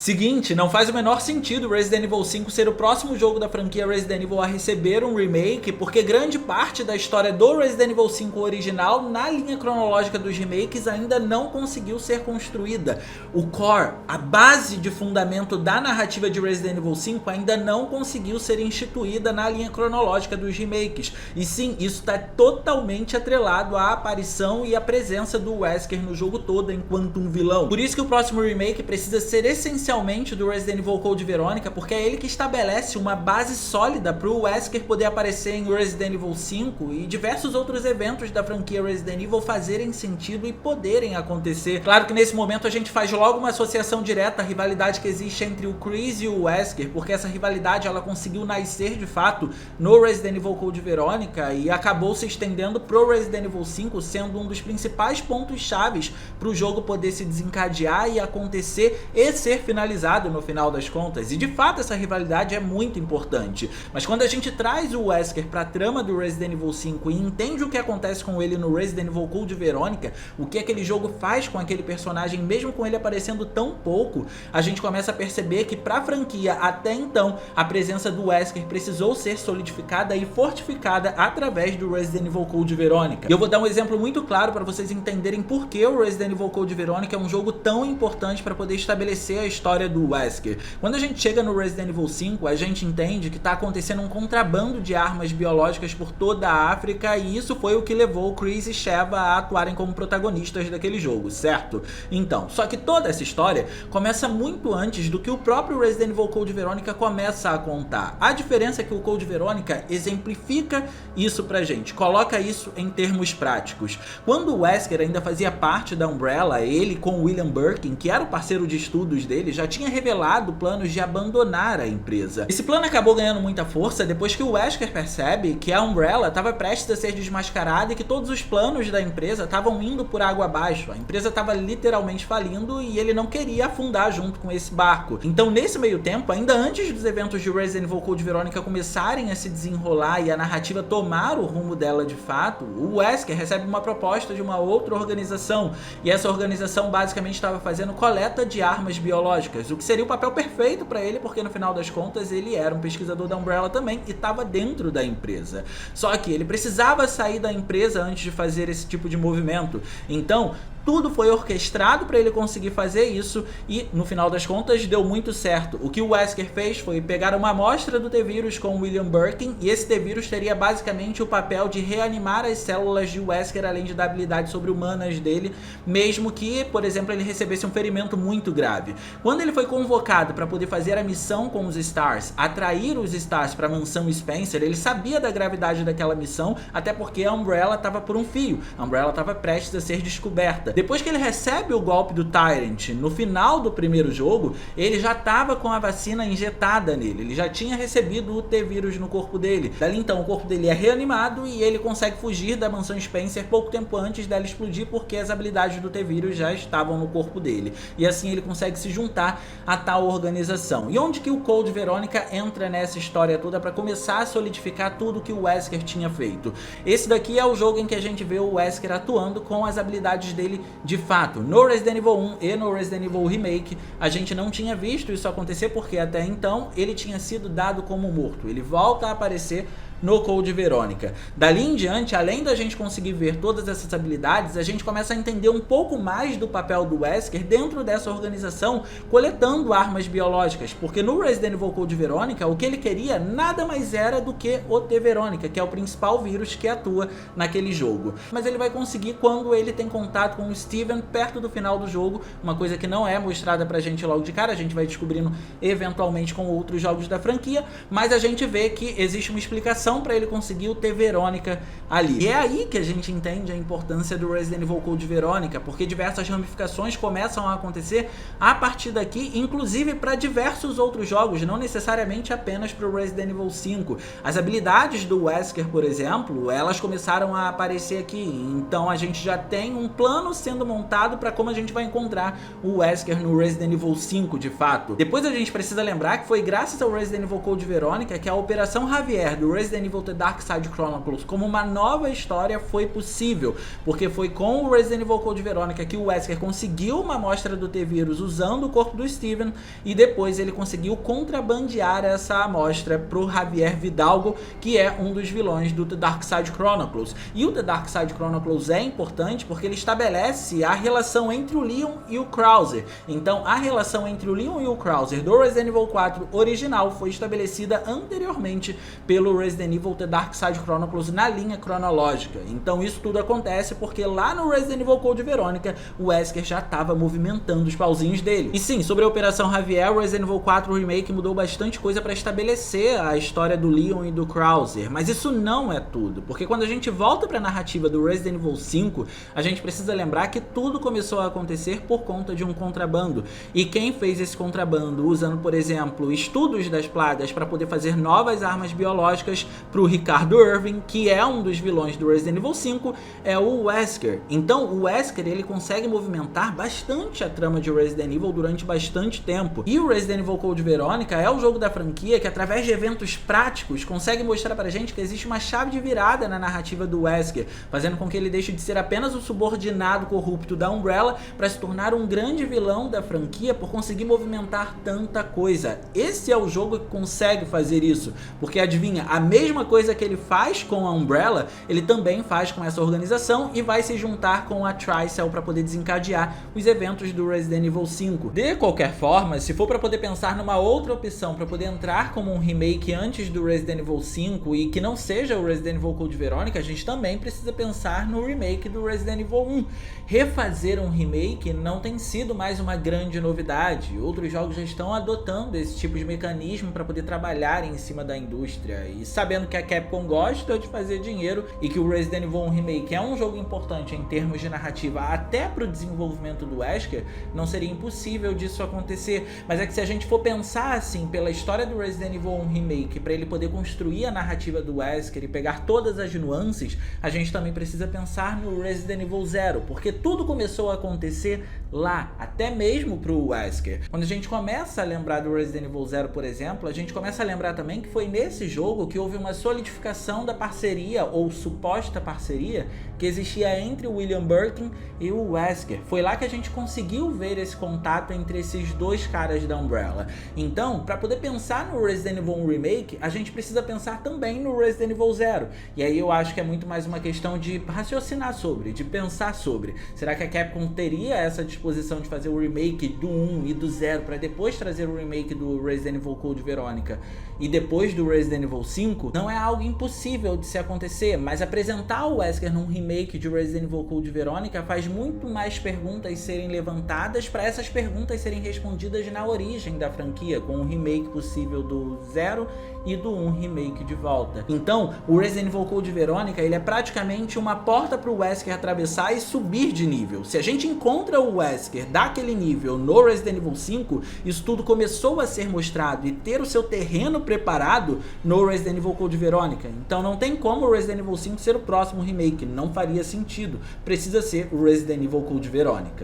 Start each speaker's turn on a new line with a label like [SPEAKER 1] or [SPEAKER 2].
[SPEAKER 1] Seguinte, não faz o menor sentido Resident Evil 5 ser o próximo jogo da franquia Resident Evil a receber um remake, porque grande parte da história do Resident Evil 5 original na linha cronológica dos remakes ainda não conseguiu ser construída. O core, a base de fundamento da narrativa de Resident Evil 5 ainda não conseguiu ser instituída na linha cronológica dos remakes. E sim, isso está totalmente atrelado à aparição e à presença do Wesker no jogo todo enquanto um vilão. Por isso que o próximo remake precisa ser essencialmente do Resident Evil Code Veronica, porque é ele que estabelece uma base sólida para o Wesker poder aparecer em Resident Evil 5 e diversos outros eventos da franquia Resident Evil fazerem sentido e poderem acontecer. Claro que nesse momento a gente faz logo uma associação direta à rivalidade que existe entre o Chris e o Wesker, porque essa rivalidade ela conseguiu nascer de fato no Resident Evil Code Veronica e acabou se estendendo pro Resident Evil 5, sendo um dos principais pontos chaves para o jogo poder se desencadear e acontecer e ser finalizado no final das contas. E de fato essa rivalidade é muito importante. Mas quando a gente traz o Wesker para a trama do Resident Evil 5 e entende o que acontece com ele no Resident Evil Code Veronica, o que aquele jogo faz com aquele personagem, mesmo com ele aparecendo tão pouco, a gente começa a perceber que para a franquia até então a presença do Wesker precisou ser solidificada e fortificada através do Resident Evil Code Veronica. E eu vou dar um exemplo muito claro para vocês entenderem por que o Resident Evil Code Veronica é um jogo tão importante para poder estabelecer a história do Wesker. Quando a gente chega no Resident Evil 5, a gente entende que está acontecendo um contrabando de armas biológicas por toda a África e isso foi o que levou o Chris e Sheva a atuarem como protagonistas daquele jogo, certo? Então, só que toda essa história começa muito antes do que o próprio Resident Evil Code Veronica começa a contar. A diferença é que o Code Veronica exemplifica isso pra gente, coloca isso em termos práticos. Quando o Wesker ainda fazia parte da Umbrella, ele com o William Birkin, que era o parceiro de estudos dele, já tinha revelado planos de abandonar a empresa. Esse plano acabou ganhando muita força depois que o Wesker percebe que a Umbrella estava prestes a ser desmascarada e que todos os planos da empresa estavam indo por água abaixo. A empresa estava literalmente falindo e ele não queria afundar junto com esse barco. Então nesse meio tempo, ainda antes dos eventos de Resident Evil Code Veronica começarem a se desenrolar e a narrativa tomar o rumo dela de fato, o Wesker recebe uma proposta de uma outra organização e essa organização basicamente estava fazendo coleta de armas biológicas, o que seria o papel perfeito para ele, porque no final das contas ele era um pesquisador da Umbrella também e estava dentro da empresa. Só que ele precisava sair da empresa antes de fazer esse tipo de movimento. Então tudo foi orquestrado para ele conseguir fazer isso e no final das contas deu muito certo. O que o Wesker fez foi pegar uma amostra do T-Vírus com o William Birkin e esse T-Vírus teria basicamente o papel de reanimar as células de Wesker, além de dar habilidades sobre-humanas dele, mesmo que, por exemplo, ele recebesse um ferimento muito grave. Quando ele foi convocado para poder fazer a missão com os Stars, atrair os Stars para a mansão Spencer, ele sabia da gravidade daquela missão, até porque a Umbrella estava por um fio, a Umbrella estava prestes a ser descoberta. Depois que ele recebe o golpe do Tyrant no final do primeiro jogo, ele já estava com a vacina injetada nele, ele já tinha recebido o T-Vírus no corpo dele. Dali então o corpo dele é reanimado e ele consegue fugir da mansão Spencer pouco tempo antes dela explodir, porque as habilidades do T-Vírus já estavam no corpo dele. E assim ele consegue se juntar a tal organização. E onde que o Code Veronica entra nessa história toda para começar a solidificar tudo que o Wesker tinha feito? Esse daqui é o jogo em que a gente vê o Wesker atuando com as habilidades dele de fato. No Resident Evil 1 e no Resident Evil Remake, a gente não tinha visto isso acontecer porque até então ele tinha sido dado como morto. Ele volta a aparecer no Code Veronica. Dali em diante, além da gente conseguir ver todas essas habilidades, a gente começa a entender um pouco mais do papel do Wesker dentro dessa organização, coletando armas biológicas, porque no Resident Evil Code Veronica, o que ele queria nada mais era do que o T-Veronica, que é o principal vírus que atua naquele jogo. Mas ele vai conseguir quando ele tem contato com o Steven perto do final do jogo, uma coisa que não é mostrada pra gente logo de cara, a gente vai descobrindo eventualmente com outros jogos da franquia, mas a gente vê que existe uma explicação para ele conseguir o T-Veronica ali. E é aí que a gente entende a importância do Resident Evil Code Veronica, porque diversas ramificações começam a acontecer a partir daqui, inclusive para diversos outros jogos, não necessariamente apenas para o Resident Evil 5. As habilidades do Wesker, por exemplo, elas começaram a aparecer aqui, então a gente já tem um plano sendo montado para como a gente vai encontrar o Wesker no Resident Evil 5 de fato. Depois a gente precisa lembrar que foi graças ao Resident Evil Code Veronica que a Operação Javier do Resident Resident Evil The Dark Side Chronicles como uma nova história foi possível, porque foi com o Resident Evil Code Veronica que o Wesker conseguiu uma amostra do T-Vírus usando o corpo do Steven, e depois ele conseguiu contrabandear essa amostra pro Javier Vidalgo, que é um dos vilões do The Dark Side Chronicles. E o The Dark Side Chronicles é importante porque ele estabelece a relação entre o Leon e o Krauser. Então a relação entre o Leon e o Krauser do Resident Evil 4 original foi estabelecida anteriormente pelo Resident Evil The Dark Side Chronicles na linha cronológica. Então isso tudo acontece porque lá no Resident Evil Code Veronica o Wesker já estava movimentando os pauzinhos dele. E sim, sobre a Operação Javier, o Resident Evil 4 Remake mudou bastante coisa para estabelecer a história do Leon e do Krauser, mas isso não é tudo, porque quando a gente volta para a narrativa do Resident Evil 5, a gente precisa lembrar que tudo começou a acontecer por conta de um contrabando. E quem fez esse contrabando usando, por exemplo, estudos das plagas para poder fazer novas armas biológicas para o Ricardo Irving, que é um dos vilões do Resident Evil 5, é o Wesker. Então o Wesker ele consegue movimentar bastante a trama de Resident Evil durante bastante tempo. E o Resident Evil Code Veronica é o jogo da franquia que, através de eventos práticos, consegue mostrar pra gente que existe uma chave de virada na narrativa do Wesker, fazendo com que ele deixe de ser apenas o subordinado corrupto da Umbrella para se tornar um grande vilão da franquia por conseguir movimentar tanta coisa. Esse é o jogo que consegue fazer isso, porque adivinha, a mesma coisa que ele faz com a Umbrella, ele também faz com essa organização e vai se juntar com a Tricell para poder desencadear os eventos do Resident Evil 5. De qualquer forma, se for para poder pensar numa outra opção para poder entrar como um remake antes do Resident Evil 5 e que não seja o Resident Evil Code Veronica, a gente também precisa pensar no remake do Resident Evil 1. Refazer um remake não tem sido mais uma grande novidade. Outros jogos já estão adotando esse tipo de mecanismo para poder trabalhar em cima da indústria, e sabendo que a Capcom gosta de fazer dinheiro e que o Resident Evil 1 Remake é um jogo importante em termos de narrativa até para o desenvolvimento do Wesker, não seria impossível disso acontecer. Mas é que se a gente for pensar assim pela história do Resident Evil 1 Remake, para ele poder construir a narrativa do Wesker e pegar todas as nuances, a gente também precisa pensar no Resident Evil 0, porque tudo começou a acontecer lá, até mesmo pro Wesker. Quando a gente começa a lembrar do Resident Evil 0, por exemplo, a gente começa a lembrar também que foi nesse jogo que houve uma solidificação da parceria, ou suposta parceria, que existia entre o William Birkin e o Wesker. Foi lá que a gente conseguiu ver esse contato entre esses dois caras da Umbrella. Então, para poder pensar no Resident Evil 1 Remake, a gente precisa pensar também no Resident Evil 0. E aí eu acho que é muito mais uma questão de raciocinar sobre, de pensar sobre. Será que a Capcom teria essa disposição de fazer o remake do 1 e do 0 para depois trazer o remake do Resident Evil Code Veronica e depois do Resident Evil 5? Não é algo impossível de se acontecer, mas apresentar o Wesker num remake de Resident Evil Code Veronica faz muito mais perguntas serem levantadas para essas perguntas serem respondidas na origem da franquia, com um remake possível do 0 e do 1 remake de volta. Então, o Resident Evil Code Veronica ele é praticamente uma porta para o Wesker atravessar e subir de nível. Se a gente encontra o Wesker daquele nível no Resident Evil 5, isso tudo começou a ser mostrado e ter o seu terreno preparado no Resident Evil Code Veronica. Então não tem como o Resident Evil 5 ser o próximo remake, não faria sentido. Precisa ser o Resident Evil Code Veronica.